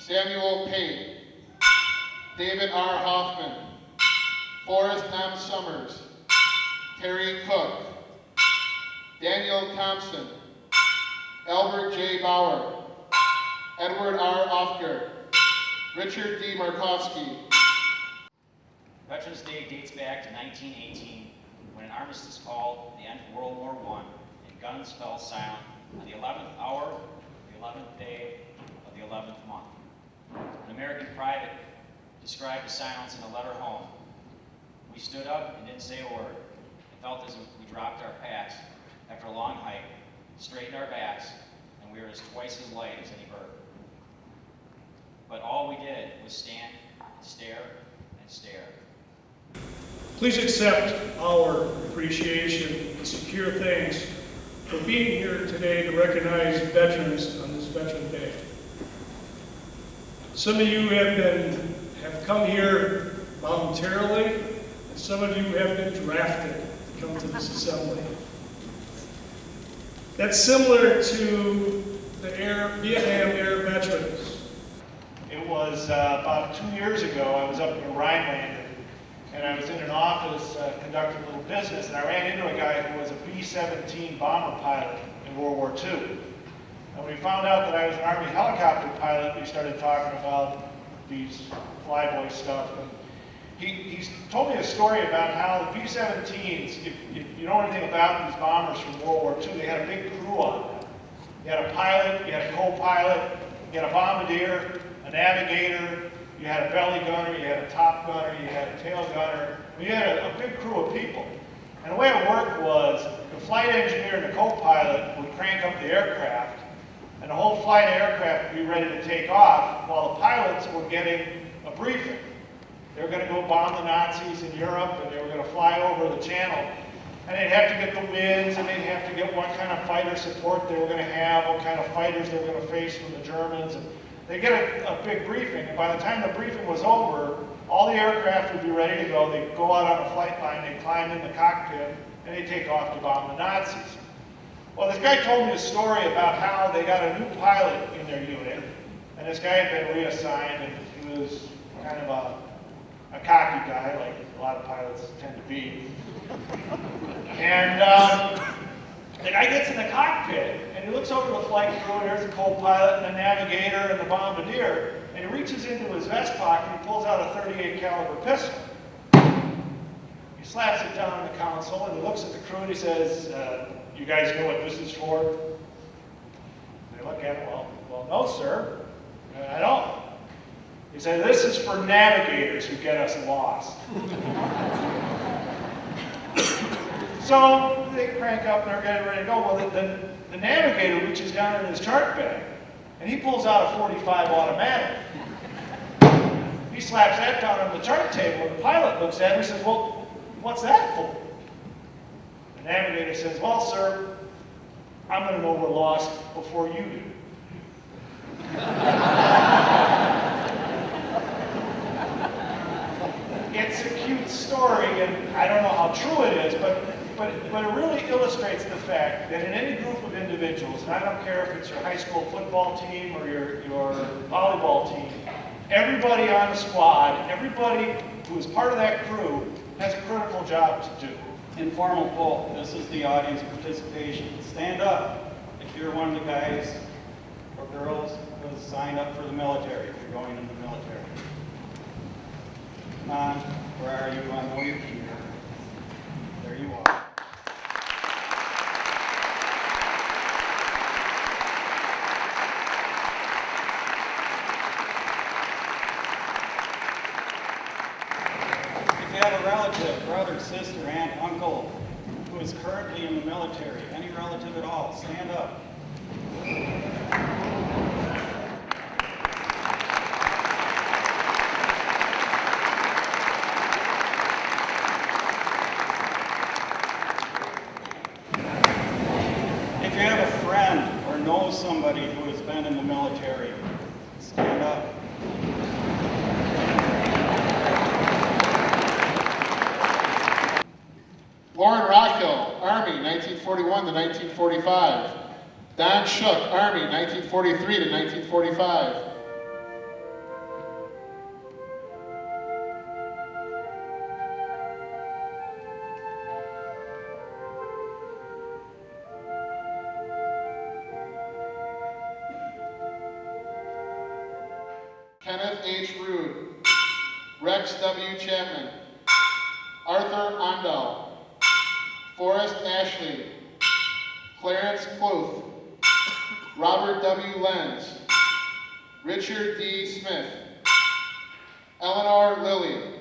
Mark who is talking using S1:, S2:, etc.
S1: Samuel Pate, David R. Hoffman, Forrest M. Summers, Terry Cook, Daniel Thompson, Albert J. Bauer, Edward R. Ofker, Richard D. Markowski.
S2: Veterans Day dates back to 1918, when an armistice called the end of World War I, and guns fell silent on the 11th hour, the 11th day of the 11th month. An American private described the silence in a letter home. We stood up and didn't say a word. It felt as if we dropped our packs after a long hike, straightened our backs, and we were as twice as light as any bird. But all we did was stand and stare and stare.
S3: Please accept our appreciation and sincere thanks for being here today to recognize veterans on this Veteran Day. Some of you have come here voluntarily, and some of you have been drafted to come to this assembly. That's similar to the Vietnam Air veterans.
S4: It was about 2 years ago. I was up in Rhineland, and I was in an office conducting a little business, and I ran into a guy who was a B-17 bomber pilot in World War II. And when he found out that I was an Army helicopter pilot, we started talking about these flyboy stuff. And he told me a story about how the B-17s, if you know anything about these bombers from World War II, they had a big crew on them. You had a pilot, you had a co-pilot, you had a bombardier, a navigator, you had a belly gunner, you had a top gunner, you had a tail gunner. You had a big crew of people. And the way it worked was the flight engineer and the co-pilot would crank up the aircraft, and the whole flight of aircraft would be ready to take off while the pilots were getting a briefing. They were going to go bomb the Nazis in Europe, and they were going to fly over the channel. And they'd have to get the winds, and they'd have to get what kind of fighter support they were going to have, what kind of fighters they were going to face from the Germans. And they get a big briefing, and by the time the briefing was over, all the aircraft would be ready to go. They'd go out on a flight line, they'd climb in the cockpit, and they'd take off to bomb the Nazis. Well, this guy told me a story about how they got a new pilot in their unit, and this guy had been reassigned, and he was kind of a cocky guy, like a lot of pilots tend to be. And the guy gets in the cockpit, and he looks over the flight crew, and there's the co-pilot, and the navigator, and the bombardier, and he reaches into his vest pocket, and he pulls out a .38 caliber pistol. He slaps it down on the console, and he looks at the crew, and he says, you guys know what this is for? They look at it, well, no, sir. I don't. He said, this is for navigators who get us lost. So they crank up and they're getting ready to go. Well, the navigator reaches down in his chart bag, and he pulls out a .45 automatic. He slaps that down on the chart table, and the pilot looks at him and says, well, what's that for? The navigator says, well, sir, I'm going to know we're lost before you do. It's a cute story, and I don't know how true it is, but it really illustrates the fact that in any group of individuals, and I don't care if it's your high school football team or your volleyball team, everybody on the squad, everybody who is part of that crew has a critical job to do.
S5: Informal poll. This is the audience participation. Stand up if you're one of the guys or girls who has signed up for the military, if you're going into the military. Come on, where are you? I know you're here. There you are. If you have a relative, brother, sister, aunt, uncle, who is currently in the military, any relative at all, stand up. If you have a friend or know somebody who has been in the military, stand up.
S1: Lauren Rockhill, Army, 1941 to 1945. Don Shook, Army, 1943 to 1945. Kenneth H. Rude, Rex W. Chapman, Arthur Ondell, Forrest Ashley, Clarence Cloth, Robert W. Lenz, Richard D. Smith, Eleanor Lilly,